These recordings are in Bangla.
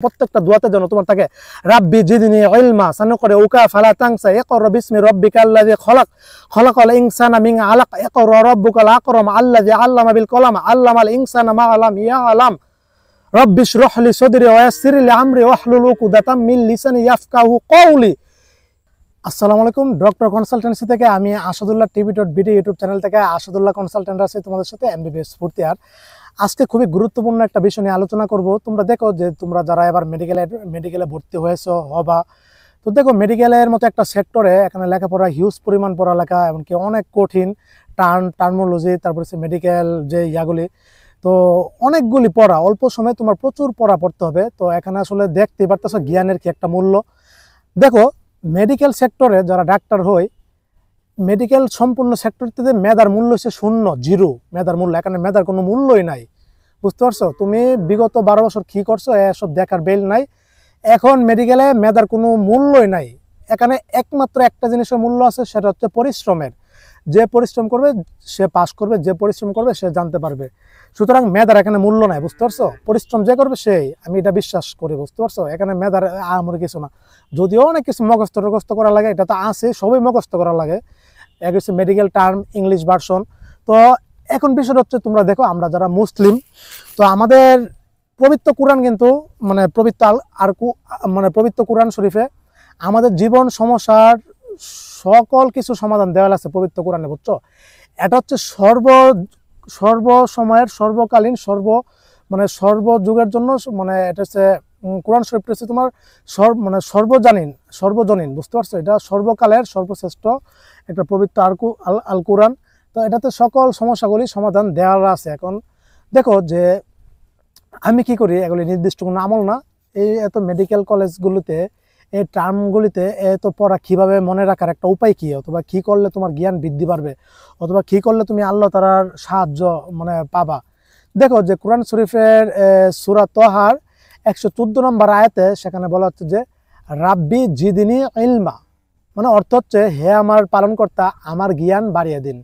প্রত্যেকটা দোয়াতে যেন তোমার থাকে রাব্বি জিদনি ইলমা সানুকরি উকা ফালা তানসা ইকরা বিসমি রাব্বিকাল্লাযী খলাক খলাকাল ইনসানা মিন আলাক ইকরা রাব্বুকাল আকরাম আল্লাযী আল্লামা বিল কলাম আল্লামাল ইনসানা মা লাম ইয়ালাম রব্বি ইশরাহ লি সাদরি ওয়া ইয়াসসির লি আমরি ওয়াহলুল উকদাতাম মিন লিসানি ইয়াফকাহু কওলি। আসসালামু আলাইকুম। ডক্টর কনসালটেন্সি থেকে আমি আসাদুল্লাহ টিভি.বিডি ইউটিউব চ্যানেল থেকে আসাদুল্লাহ কনসালটেন্ট আছি তোমাদের সাথে এমবিবিএস ফোর্থ ইয়ার। আজকে খুবই গুরুত্বপূর্ণ একটা বিষয় নিয়ে আলোচনা করব। তোমরা দেখো যে তোমরা যারা এবার মেডিকেলে ভর্তি হয়েছো হবা, তো দেখো মেডিকেলের মতো একটা সেক্টরে এখানে লেখাপড়া হিউজ পরিমাণ পড়ালেখা, এমনকি অনেক কঠিন টার্মোলজি, তারপরে মেডিকেল যে ইয়াগুলি, তো অনেকগুলি পড়া, অল্প সময়ে তোমার প্রচুর পড়া পড়তে হবে। তো এখানে আসলে দেখতে পারতেছো জ্ঞানের কি একটা মূল্য। দেখো মেডিকেল সেক্টরে যারা ডাক্তার হয়, মেডিকেল সম্পূর্ণ সেক্টরটিতে মেধার মূল্য হচ্ছে শূন্য, জিরো মেধার মূল্য। এখানে মেধার কোনো মূল্যই নাই, বুঝতে পারছো? তুমি বিগত 12 বছর কী করছো এসব দেখার বেল নাই। এখন মেডিকেলে মেধার কোনো মূল্যই নাই। এখানে একমাত্র একটা জিনিসের মূল্য আছে, সেটা হচ্ছে পরিশ্রমের। যে পরিশ্রম করবে সে পাস করবে, যে পরিশ্রম করবে সে জানতে পারবে। সুতরাং মেধার এখানে মূল্য নাই, বুঝতে পারছো? পরিশ্রম যে করবে সেই, আমি এটা বিশ্বাস করি, বুঝতে পারছো? এখানে মেধার আমার কিছু না, যদিও অনেক কিছু মুখস্থ করা লাগে, এটা তো আছে, সবই মুখস্থ করা লাগে। এক হচ্ছে মেডিকেল টার্ম, ইংলিশ ভার্সন। তো এখন বিষয় হচ্ছে, তোমরা দেখো আমরা যারা মুসলিম, তো আমাদের পবিত্র কোরআন কিন্তু পবিত্র কোরআন শরীফে আমাদের জীবন সমস্যার সকল কিছু সমাধান দেওয়া আছে পবিত্র কোরআনে, বুঝছো? এটা হচ্ছে সর্বসময়ের সর্বকালীন সর্বযুগের জন্য, এটা হচ্ছে কোরআন শরীফটা হচ্ছে তোমার সর্বজনীন, বুঝতে পারছো? এটা সর্বকালের সর্বশ্রেষ্ঠ একটা পবিত্র আল কোরআন। তো এটাতে সকল সমস্যাগুলি সমাধান দেওয়া আছে। এখন দেখো যে আমি কি করি, এগুলি নির্দিষ্ট কোনো আমল না। এই এত মেডিকেল কলেজগুলিতে এই টার্মগুলিতে এত পড়া কীভাবে মনে রাখার একটা উপায় কী, অথবা কী করলে তোমার জ্ঞান বৃদ্ধি পারবে, অথবা কী করলে তুমি আল্লাহ তাআলার সাহায্য পাবা। দেখো যে কোরআন শরীফের সূরা তহার 114 নম্বর আয়াতে সেখানে বলা হচ্ছে যে রাব্বি জিদনি ইলমা, অর্থ হচ্ছে হে আমার পালনকর্তা আমার জ্ঞান বাড়িয়ে দিন।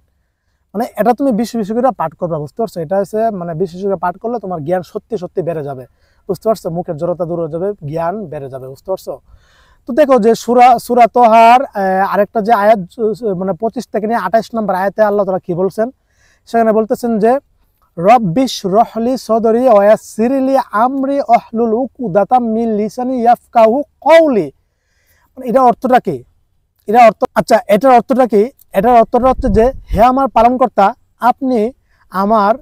এটা তুমি বেশি বেশি করে পাঠ করবা, বুঝতে পারছো? এটা হচ্ছে বেশি বেশি করে পাঠ করলে তোমার জ্ঞান সত্যি সত্যি বেড়ে যাবে, বুঝতে পারছো? মুখের জড়তা দূর হয়ে যাবে, জ্ঞান বেড়ে যাবে, বুঝতে পারছো? তো দেখো যে সূরা তহার আরেকটা যে আয়াত 25 থেকে নিয়ে 28 নম্বর আয়াতে আল্লাহ তাআলা কি বলছেন, সেখানে বলতেছেন যে রব্বি ইশরাহ লি সাদরি ওয়া ইয়াসসির লি আমরি ওয়াহলুল উকদাতাম মিন লিসানি ইয়াফকাহু কওলি। এটা অর্থটা কি? এটার অর্থটা কি? এটার অর্থটা হচ্ছে যে হে আমার পালনকর্তা, আপনি আমার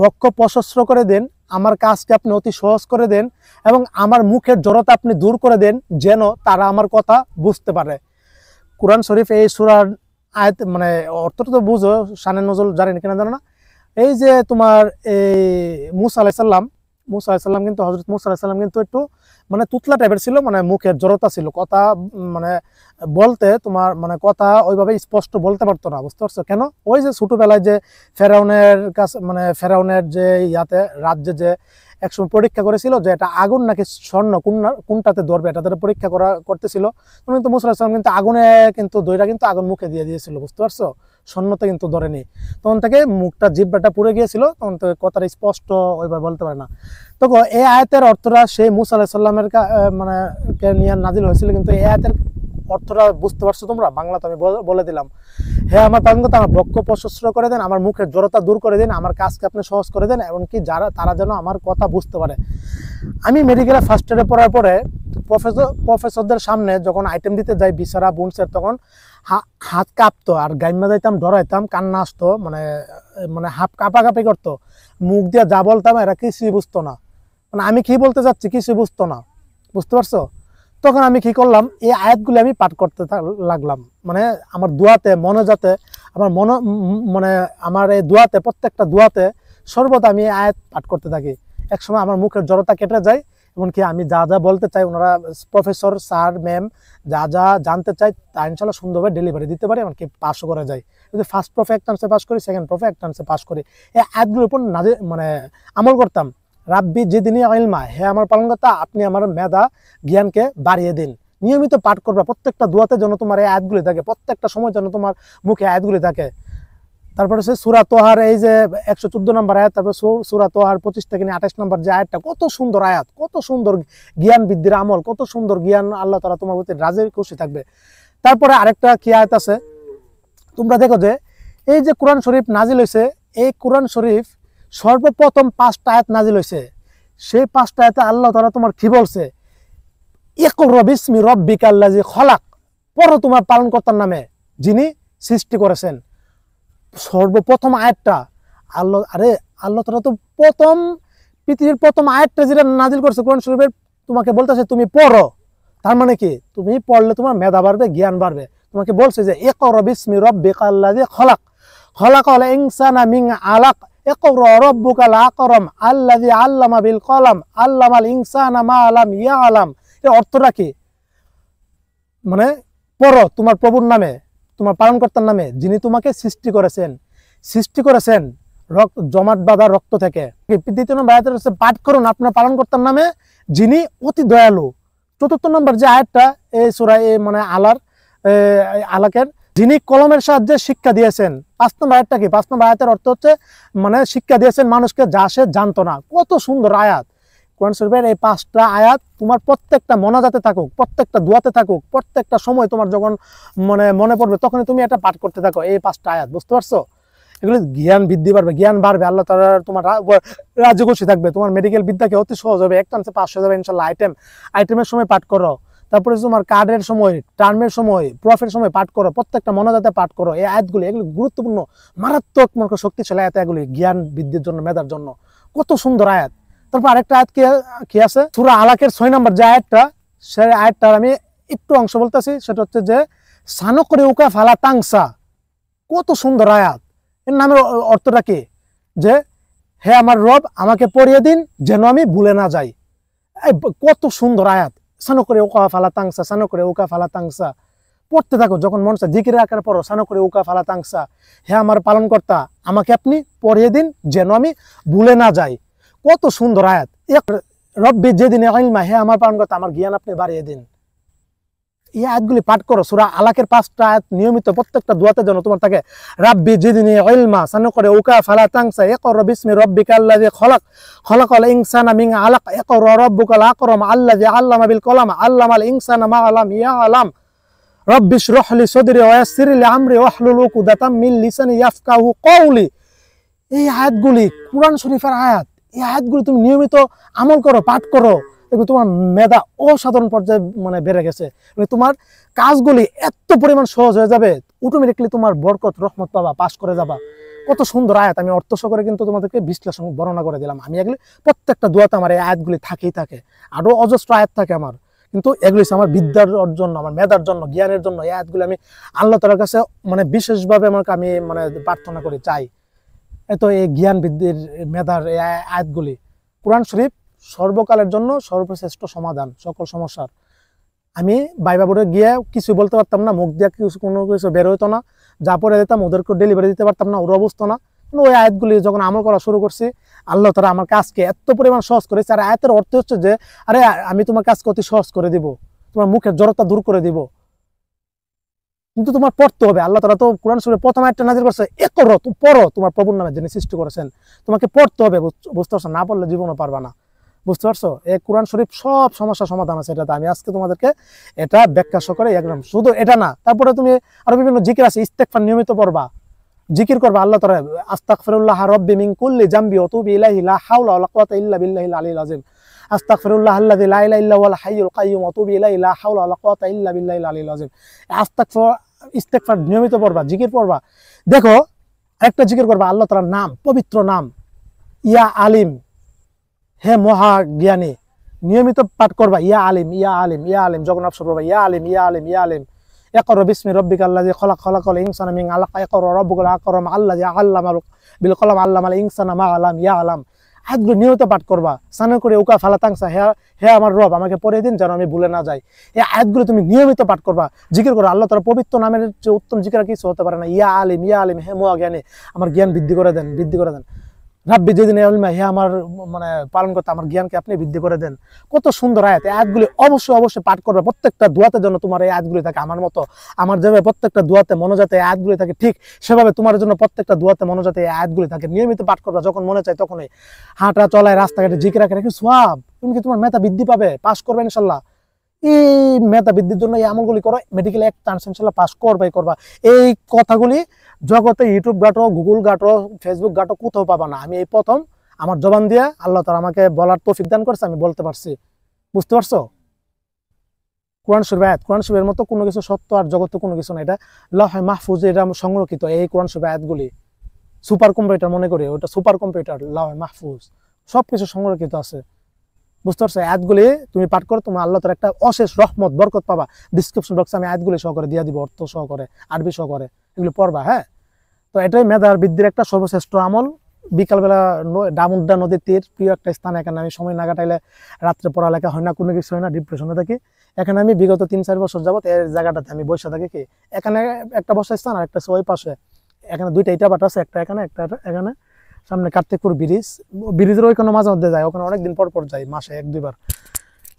বক্ষ প্রশস্ত করে দেন, আমার কাজকে আপনি অতি সহজ করে দেন, এবং আমার মুখের জড়তা আপনি দূর করে দেন, যেন তারা আমার কথা বুঝতে পারে। কোরআন শরীফ এই সূরার আয়াত অর্থটা তো বুঝো, শানে নজরুল জানেন কিনা জানো না। এই যে তোমার এই মুসা আলাইহিস সালাম কিন্তু, হযরত মুসা আলাইহিস সালাম কিন্তু একটু তুতলা টাইপের ছিল, মুখের জড়তা ছিল, কথা বলতে তোমার কথা ওইভাবে স্পষ্ট বলতে পারতো না, বুঝতে পারছো? কেন? ওই যে ছোটবেলায় যে ফেরাউনের কাছে ফেরাউনের যে রাজ্যে যে একসময় পরীক্ষা করেছিল যে এটা আগুন নাকি স্বর্ণ, কোনটাতে ধরবে, এটা পরীক্ষা করতেছিল। কিন্তু মুসা আলাইহিস সালাম কিন্তু আগুনে দইটা আগুন মুখে দিয়ে দিয়েছিল, বুঝতে পারছো? স্বর্ণতে কিন্তু ধরেনি। তখন থেকে মুখটা জিহ্বাটা পুড়ে গিয়েছিল, তখন থেকে কথাটা স্পষ্ট ওইভাবে বলতে পারে না। তখন এই আয়াতের অর্থটা সেই মুসা আলাইহিস সালামের কে নিয়ে নাজিল হয়েছিল, কিন্তু এই আয়াতের অর্থটা বুঝতে পারছো তোমরা? বাংলাতে আমি বলে দিলাম, হে আমার পালনকর্তা আমার বক্ষ প্রশস্ত করে দেন, আমার মুখের জড়তা দূর করে দিন, আমার কাজকে আপনি সহজ করে দেন, এমনকি তারা যেন আমার কথা বুঝতে পারে। আমি মেডিকেলে ফার্স্ট ইয়ারে পড়ার পরে প্রফেসরদের সামনে যখন আইটেম দিতে যাই বিছারা বুনসের, তখন হাত কাঁপতো, আর গাইমা যাইতাম, ডরাইতাম, কান্না আসতো, হাত কাঁপাকাঁপি করতো, মুখ দিয়ে যা বলতাম এরা কিছুই বুঝতো না, আমি কি বলতে চাচ্ছি কিছুই বুঝতো না, বুঝতে পারছো? তখন আমি কি করলাম, এই আয়াতগুলি আমি পাঠ করতে লাগলাম। আমার দোয়াতে মনে, যাতে আমার আমার এই দোয়াতে, প্রত্যেকটা দোয়াতে সর্বদা আমি এই আয়াত পাঠ করতে থাকি। একসময় আমার মুখের জড়তা কেটে যায়, এমনকি আমি যা যা বলতে চাই, ওনারা প্রফেসর স্যার ম্যাম যা যা জানতে চাই তা ইনশাল্লাহ সুন্দরভাবে ডেলিভারি দিতে পারি, এমনকি পাসও করা যায়। যদি ফার্স্ট প্রফে এক টান্সে পাস করি, সেকেন্ড প্রফে এক টান্সে পাস করি। এই আয়াতগুলোর উপর আমল করতাম। রাব্বি জিদনি ইলমা, হে আমার পালনকর্তা আপনি আমার মেধা জ্ঞানকে বাড়িয়ে দিন। নিয়মিত পাঠ করবা, প্রত্যেকটা দোয়াতে যেন তোমার এই আয়াতগুলি থাকে, প্রত্যেকটা সময় যেন তোমার মুখে আয়াতগুলি থাকে। তারপরে হচ্ছে সূরা তোহার এই যে 114 নম্বর আয়াত, তারপরে সূরা তোহার 25 থেকে 28 নম্বর যে আয়াতটা, কত সুন্দর আয়াত, কত সুন্দর জ্ঞান বৃদ্ধির আমল, কত সুন্দর জ্ঞান, আল্লাহ তাআলা তোমার প্রতি রাজি খুশি থাকবে। তারপরে আরেকটা কি আয়াত আছে, তোমরা দেখো যে এই যে কোরআন শরীফ নাজিল হয়েছে, এই কোরআন শরীফ সর্বপ্রথম 5টা আয়াত নাজিল হয়েছে। সেই 5টা আয়াতে আল্লাহ তাআলা তোমার কি বলছে, ইকরা বিসমি রাব্বিকাল্লাযী খলাক, পড়ো তোমার পালনকর্তার নামে যিনি সৃষ্টি করেছেন। সর্বপ্রথম আয়াতটা আল্লাহ তাআলা তো প্রথম পৃথিবীর প্রথম আয়াতটা যেটা নাজিল করছে কোরআন শরীফের, তোমাকে বলতেছে তুমি পড়ো। তার মানে কি, তুমি পড়লে তোমার মেধা বাড়বে, জ্ঞান বাড়বে। তোমাকে বলছে যে ইকরা বিসমি রাব্বিকাল্লাযী খলাক, খলাকাল ইনসানা মিন আলাক, ইকরা রাব্বুকাল আকরাম আল্লাযী আল্লামা বিল কলম আল্লামাল ইনসানা মা লাম ইয়ালাম। এর অর্থটা কি, মানে পড়ো তোমার প্রভুর নামে, তোমার পালনকর্তার নামে যিনি তোমাকে সৃষ্টি করেছেন জমাট বাঁধা রক্ত থেকে। 2 নম্বর আয়াতে হচ্ছে পাঠ করুন আপনার পালনকর্তার নামে যিনি অতি দয়ালু। 4 নম্বর যে আয়াতটা এই সূরা মানে আলাকের, যিনি কলমের সাহায্যে শিক্ষা দিয়েছেন। 5 নম্বর আয়াতটা কি, 5 নম্বর আয়াতের অর্থ হচ্ছে মানে শিক্ষা দিয়েছেন মানুষকে যা সে জানতো না। কত সুন্দর আয়াত কোরআন শরীফের এই 5টা আয়াত তোমার প্রত্যেকটা মোনাজাতে থাকুক, প্রত্যেকটা দোয়াতে থাকুক, প্রত্যেকটা সময় তোমার যখন মনে পড়বে তখনই তুমি এটা পাঠ করতে থাকো এই 5টা আয়াত। বুঝতে পারছো? এগুলো জ্ঞান বৃদ্ধি পারবে, জ্ঞান বাড়বে, আল্লাহ তাআলা তোমার রাজ্য খুশি থাকবে, তোমার মেডিকেল বিদ্যাকে অতি সহজ হবে, একটা চান্সে পাস হয়ে যাবে ইনশাআল্লাহ। আইটেমের সময় পাঠ করো, তারপরে তোমার কার্ডের সময়, টার্মের সময়, প্রফের সময় পাঠ করো, প্রত্যেকটা মোনাজাতে পাঠ করো। এই আয়াতগুলি এগুলো গুরুত্বপূর্ণ, মারাত্মক শক্তিশালী আয়াত, এগুলি জ্ঞান বৃদ্ধির জন্য, মেধার জন্য। কত সুন্দর আয়াত। তারপর আরেকটা আয়াত কি আছে, সূরা আলাকের 6 নম্বর যে আয়াতটা, সেই আয়াতটার আমি একটু অংশ বলতেছি। সেটা হচ্ছে যে সানুকরিউকা ফালা তানসা। কত সুন্দর আয়াত। এর নামের অর্থটা কি, যে হে আমার রব আমাকে পড়িয়ে দিন যেন আমি ভুলে না যাই। কত সুন্দর আয়াত। সানুকরিউকা ফালা তানসা, সানুকরিউকা ফালা তানসা। পড়তে থাকো যখন মন চায়, জিকিরের আকারে পড়ো, সানুকরিউকা ফালা তানসা, হে আমার পালনকর্তা আমাকে আপনি পড়িয়ে দিন যেন আমি ভুলে না যাই। কত সুন্দর আয়াত। রব্বি যেদিন ইলমা, হে আমার পালনকর্তা আমার জ্ঞান আপনি বাড়িয়ে দিন। এই আয়াতগুলি পাঠ করো। সূরা আলাকের 5টা আয়াত নিয়মিত প্রত্যেকটা দোয়াতে যেন তোমার থাকে। রাব্বি জিদনি ইলমা, সানুকরিউকা ফালা তানসা, ইকরা বিসমি রাব্বিকাল্লাযী খলাক, খলাকাল ইনসানা মিন আলাক, ইকরা রাব্বুকাল আকরাম আল্লাযী আল্লামা বিল কলম আল্লামাল ইনসানা মা লাম ইয়ালাম। রব্বি ইশরাহ লি সাদরি ওয়া ইয়াসসির লি আমরি ওয়াহলুল উকদাতাম মিন লিসানি ইয়াফকাহু কওলি। এই আয়াতগুলি কোরআন শরীফের আয়াত। এই আয়াতগুলি তুমি নিয়মিত আমল করো, পাঠ করো, দেখবে তোমার মেধা অসাধারণ পর্যায়ে বেড়ে গেছে। তোমার কাজগুলি এত পরিমাণ সহজ হয়ে যাবে, অটোমেটিকলি তোমার বরকত রহমত পাবা, পাস করে যাবা। কত সুন্দর আয়াত। আমি অর্থ সহকারে কিন্তু তোমাদেরকে বিশ্লেষণ বর্ণনা করে দিলাম। আমি এগুলি প্রত্যেকটা দোয়াতে আমার এই আয়াতগুলি থাকেই থাকে, আরো অজস্র আয়াত থাকে আমার, কিন্তু এগুলি আমার বিদ্যার জন্য, আমার মেধার জন্য, জ্ঞানের জন্য। এই আয়াতগুলি আমি আল্লাহ তাআলার কাছে বিশেষভাবে আমি প্রার্থনা করি, চাই। এত এই জ্ঞান বৃদ্ধির, মেধার এই আয়াতগুলি। কোরআন শরীফ সর্বকালের জন্য সর্বশ্রেষ্ঠ সমাধান সকল সমস্যার। আমি বাইবা বোর্ডে গিয়ে কিছু বলতে পারতাম না, মুখ দিয়ে কোনো কিছু বের হইতো না, যা পরে দিতাম ওদেরকে ডেলিভারি দিতে পারতাম না, ওর অবস্থা না। কিন্তু ওই আয়াতগুলি যখন আমল করা শুরু করছি, আল্লাহ তাআলা আমার কাজকে এত পরিমাণ সহজ করেছে। আর আয়াতের অর্থ হচ্ছে যে আরে আমি তোমার কাজকে অতি সহজ করে দিব, তোমার মুখের জড়তা দূর করে দিব, কিন্তু তোমার পড়তে হবে। আল্লাহ তাআলা তো কোরআন শরীফে প্রথম আয়াতটা নাযিল করছে, ইকরা, তুমি পড়ো তোমার প্রভুর নামে যিনি সৃষ্টি করেছেন। তোমাকে পড়তে হবে, বুঝতে পারছো? না পড়লে জীবনও পারবা না। বুঝতে পারছো? এই কোরআন শরীফ সব সমস্যার সমাধান আছে। এটাতে আমি আজকে তোমাদেরকে এটা ব্যাখ্যা সহকারে একদম, শুধু এটা না, তারপরে তুমি আরো বিভিন্ন জিকির আছে, ইস্তেগফার নিয়মিত পড়বা, জিকির করবা। আল্লাহ তাআলা আস্তাগফিরুল্লাহ রাব্বি মিন কুল্লি জামবি ওয়া তুবু ইলাইহি লা হাওলা ওয়া লা কুওয়াতা ইল্লা বিল্লাহিল আলিয়্যিল আযীম। আস্তাগফিরুল্লাহ আল্লাযী লা ইলাহা ইল্লা হুয়াল হাইয়ুল কাইয়্যুম ওয়া তুবু ইলাইহি লা হাওলা ওয়া লা কুওয়াতা ইল্লা বিল্লাহিল আলিয়্যিল আযীম। ইস্তেগফার নিয়মিত পড়বা, জিকির পড়বা। দেখো একটা জিকির করবা, আল্লাহ তাআলার নাম, পবিত্র নাম, ইয়া আলিম, হে মহা জ্ঞানী, নিয়মিত পাঠ করবা। ইয়া আলিম, ইয়া আলিম, ইয়া আলিম, যখন অবসর করবা, ইয়া আলিম, ইয়া আলিম, ইয়া আলিম। ইকরা বিসমি রাব্বিকাল্লাযী খলাক, খলাকাল ইনসানা মিন আলাক, ইকরা রাব্বুকাল আকরাম আল্লাযী আল্লামা বিল কলম আল্লামাল ইনসানা মা লাম ইয়ালাম। আয়াতগুলো নিয়মিত পাঠ করবা। সানুকরিউকা ফালা তানসা, হে আমার রব আমাকে পড়িয়ে দিন যেন আমি ভুলে না যাই। এই আয়াতগুলো তুমি নিয়মিত পাঠ করবা, জিকির করো। আল্লাহ তাআলার পবিত্র নামের যে উত্তম জিকির কিছু হতে পারে না। ইয়া আলিম, ইয়া আলিম, হে মহা জ্ঞানী, আমার জ্ঞান বৃদ্ধি করে দেন, বৃদ্ধি করে দেন। রাব্বি যিদিন ইলমা হে আমার মানে পালন করতে আমার জ্ঞানকে আপনি বৃদ্ধি করে দেন। কত সুন্দর আয়াত। এই আয়াতগুলি অবশ্যই অবশ্যই পাঠ করবে। প্রত্যেকটা দোয়াতে যেন তোমার এই আয়াতগুলি থাকে আমার মতো, আমার যেভাবে প্রত্যেকটা দোয়াতে মনোজাতে এই আয়াতগুলি থাকে, ঠিক সেভাবে তোমার জন্য প্রত্যেকটা দোয়াতে মনোজাতে এই আয়াতগুলি থাকে। নিয়মিত পাঠ করবা, যখন মনে চায় তখনই। হাঁটা চলায় রাস্তাঘাটে জিকির রাখে রাখি সওয়াব, তুমি কি তোমার মেধা বৃদ্ধি পাবে, পাস করবে ইনশাল্লাহ। এই মেধা বৃদ্ধির জন্য এই আমলগুলি করো, মেডিকেল এক চান্স ইনশাল্লাহ পাস করবাই করবা। এই কথাগুলি জগতে ইউটিউব ঘাটো, গুগল ঘাটো, ফেসবুক ঘাটো, কোথাও পাবা না। আমি এই প্রথম আমার জবান দিয়ে আল্লাহ তাআলা আমাকে বলার তৌফিক দান করেছে, আমি বলতে পারছি। বুঝতে পারছো? কোরআন শরীফ আয়াত, কোরআন শরীফের মতো কোনো কিছু সত্য আর জগতে কোনো কিছু না। এটা লৌহে মাহফুজে এটা সংরক্ষিত, এই কোরআন শরীফ আয়াতগুলি। সুপার কম্পিউটার মনে করি, ওটা সুপার কম্পিউটার লৌহে মাহফুজ, সবকিছু সংরক্ষিত আছে। বুঝতে পারছো? আয়াতগুলি তুমি পাঠ করো, তোমার আল্লাহ তাআলার একটা অশেষ রহমত বরকত পাবা। ডিসক্রিপশন বক্সে আমি আয়াতগুলি সহকারে দিয়ে দিব, অর্থ সহকারে, আরবি সহকারে, এগুলো পড়বা। হ্যাঁ, তো এটাই মেধার বৃদ্ধির একটা সর্বশ্রেষ্ঠ আমল। বিকালবেলা ডামুড্ডা নদীর তীর, প্রিয় একটা স্থান। এখানে আমি সময় না কাটাইলে রাত্রে পড়ালেখা হয় না, কোনো কিছু হয় না, ডিপ্রেশনে থাকি। এখানে আমি বিগত 3-4 বছর যাবত এই জায়গাটাতে আমি বসে থাকি। কি এখানে একটা বসার স্থান আর একটা ওই পাশে, এখানে দুইটা ইটা বাট আছে, একটা এখানে একটা এখানে। সামনে কার্তিকপুর ব্রিজ, ব্রিজের ওইখানে মাঝে মধ্যে যাই, ওখানে অনেকদিন পর পর যাই, মাসে 1-2 বার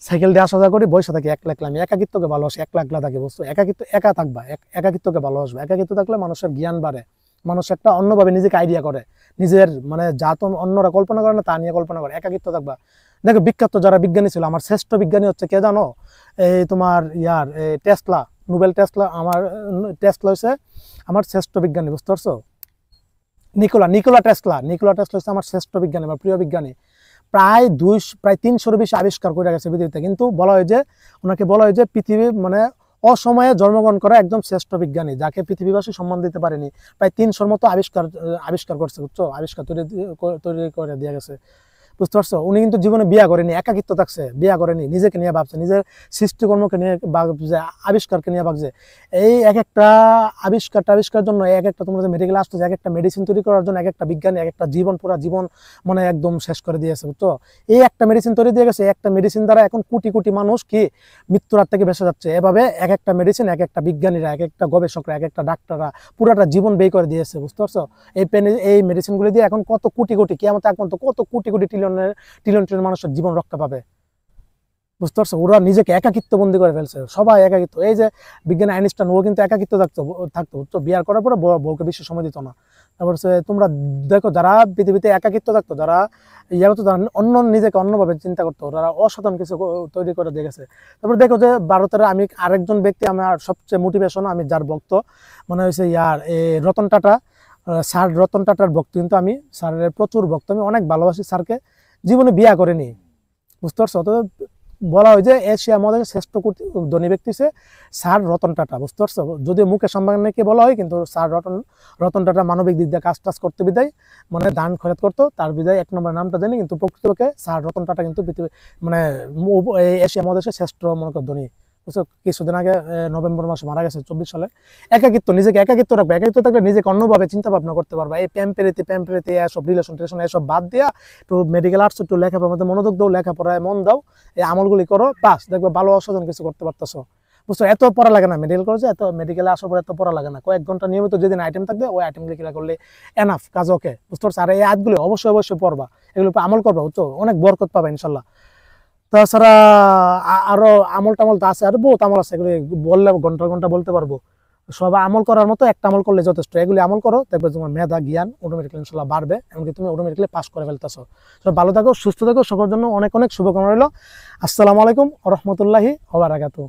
সাইকেল দিয়ে আসা যাওয়া করি। বসে থাকি একলা একলা। আমি একাকিত্বকে ভালোবাসি, একলা একলা থাকি। বুঝছো? একাকিত্ব, একা থাকবা, একাকিত্বকে ভালোবাসবে। একাকিত্ব থাকলে মানুষের জ্ঞান বাড়ে, মানুষ একটা অন্যভাবে নিজেকে আইডিয়া করে, নিজের মানে যা তো অন্যরা কল্পনা করে না তা নিয়ে কল্পনা করে। একাকিত্ব থাকবা। দেখো বিখ্যাত যারা বিজ্ঞানী ছিল, আমার শ্রেষ্ঠ বিজ্ঞানী হচ্ছে কে জানো? এই তোমার টেসলা, নোবেল টেসলা। আমার টেসলা হচ্ছে আমার শ্রেষ্ঠ বিজ্ঞানী। বুঝতে পারছো? নিকোলা টেসলা হচ্ছে আমার শ্রেষ্ঠ বিজ্ঞানী, আমার প্রিয় বিজ্ঞানী। প্রায় 300-এর বেশি আবিষ্কার করে গেছে পৃথিবীতে, কিন্তু বলা হয় যে ওনাকে বলা হয় যে পৃথিবী মানে অসময়ে জন্মগ্রহণ করা একদম শ্রেষ্ঠ বিজ্ঞানী, যাকে পৃথিবীবাসী সম্মান দিতে পারেনি। প্রায় 300-র মতো আবিষ্কার করছে, বুঝছো? আবিষ্কার তৈরি করে দিয়ে গেছে। বুঝতে পারছো? উনি কিন্তু জীবনে বিয়া করেনি, একাকিত্ব থাকছে, বিয়া করেনি, নিজেকে নিয়ে ভাবছে, নিজের সৃষ্টিকর্মকে নিয়ে ভাবছে, আবিষ্কারকে নিয়ে ভাবছে। এই এক একটা আবিষ্কার জন্য এক একটা তোমরা যে মেডিকেল আসতেছে, এক একটা মেডিসিন তৈরি করার জন্য এক একটা বিজ্ঞানী এক একটা জীবন, পুরা জীবন মানে একদম শেষ করে দিয়েছে। বুঝছো? এই একটা মেডিসিন তৈরি দিয়ে গেছে, একটা মেডিসিন দ্বারা এখন কোটি কোটি মানুষ কি মৃত্যুর হাত থেকে বেঁচে যাচ্ছে। এভাবে এক একটা মেডিসিন, এক একটা বিজ্ঞানীরা, এক একটা গবেষকরা, এক একটা ডাক্তাররা পুরাটা জীবন ব্যয় করে দিয়েছে। বুঝতে পারছো? এই মেডিসিনগুলি দিয়ে এখন কত কোটি কোটি, কিয়ামত আগ পর্যন্ত কত কোটি কোটি ট্রিলিয়ন মানুষের জীবন রক্ষা পাবে। বুঝতে পারছো? ওরা নিজেকে একাকিত্ব বন্দী করে ফেলছে, সবাই একাকিত্ব। এই যে বিজ্ঞানী আইনস্টাইন, ও কিন্তু একাকিত্ব থাকতো। বিয়ার করার পরে বউকে বেশি সময় দিত না। তারপর তোমরা দেখো, যারা পৃথিবীতে একাকিত্ব থাকতো, যারা করতো, যারা নিজেকে অন্যভাবে চিন্তা করতো, যারা অসাধারণ কিছু তৈরি করে দিয়ে গেছে। তারপর দেখো যে ভারতের আমি আরেকজন ব্যক্তি, আমার সবচেয়ে মোটিভেশন, আমি যার ভক্ত মনে হয়েছে রতন টাটা। স্যার রতন টাটার ভক্ত কিন্তু আমি, স্যারের প্রচুর ভক্ত। আমি অনেক ভালোবাসি স্যারকে। জীবনে বিয়া করেনি। বুঝতে পারছো? তো বলা হয় যে এশিয়া মহাদেশের শ্রেষ্ঠ ধনী ব্যক্তি হচ্ছে স্যার রতন টাটা। বুঝতে পারছো? যদিও মুকেশ আম্বানিকে বলা হয়, কিন্তু স্যার রতন টাটা মানবিক দিক দিয়ে কাজ করতে বিদায়, মানে দান খরচ করতো, তার বিদায় 1 নম্বর নামটা জানি, কিন্তু প্রকৃতপক্ষে স্যার রতন টাটা কিন্তু পৃথিবী মানে এশিয়া মহাদেশের শ্রেষ্ঠ মনে কর ধনী। বুঝছো? কিছুদিন আগে নভেম্বর মাসে মারা গেছে, 24 সালে। একাকিত্ব, নিজেকে একাকিত্ব রাখবে। একাকিত্ব থাকলে নিজেকে অন্যভাবে চিন্তা ভাবনা করতে পারবা। এই প্যাম্পেরিতে এসব রিলেশন এসব বাদ দিয়া একটু মেডিকেল আর্টস, একটু লেখাপড়ার মধ্যে মনোযোগ দাও, লেখাপড়ায় মন দাও, এই আমলগুলি করো, বাস দেখবে ভালো অসাধারণ কিছু করতে পারতেছো। বুঝছো? এত পড়া লাগে না মেডিকেল কলেজে, মেডিকেলে আসার পরে এত পড়া লাগে না। কয়েক ঘন্টা নিয়মিত যেদিন আইটেম থাকবে, ওই আইটেমগুলি ক্লিয়ার করলে এনাফ, কাজ ওকে। বুঝতে পারছো? আর এই আয়াতগুলি অবশ্যই পড়বা, এগুলো আমল করবা। বুঝছো? অনেক বরকত পাবে ইনশাল্লাহ। তাছাড়া আরো আমল টামল তো আছে, আর বহুত আমল আছে, এগুলি বললে ঘন্টা বলতে পারবো। সব আমল করার মতো একটা আমল করলে যথেষ্ট। এগুলি আমল করো, দেখবে তোমার মেধা জ্ঞান অটোমেটিক্যালি ইনশাল্লাহ বাড়বে, এমনকি তুমি অটোমেটিক্যালি পাস করে ফেলতেছো। সব ভালো থাকো, সুস্থ থাকো, সকলের জন্য অনেক অনেক শুভকামনা রইল। আসসালামু আলাইকুম ওয়া রাহমাতুল্লাহি ওয়া বারাকাতুহু।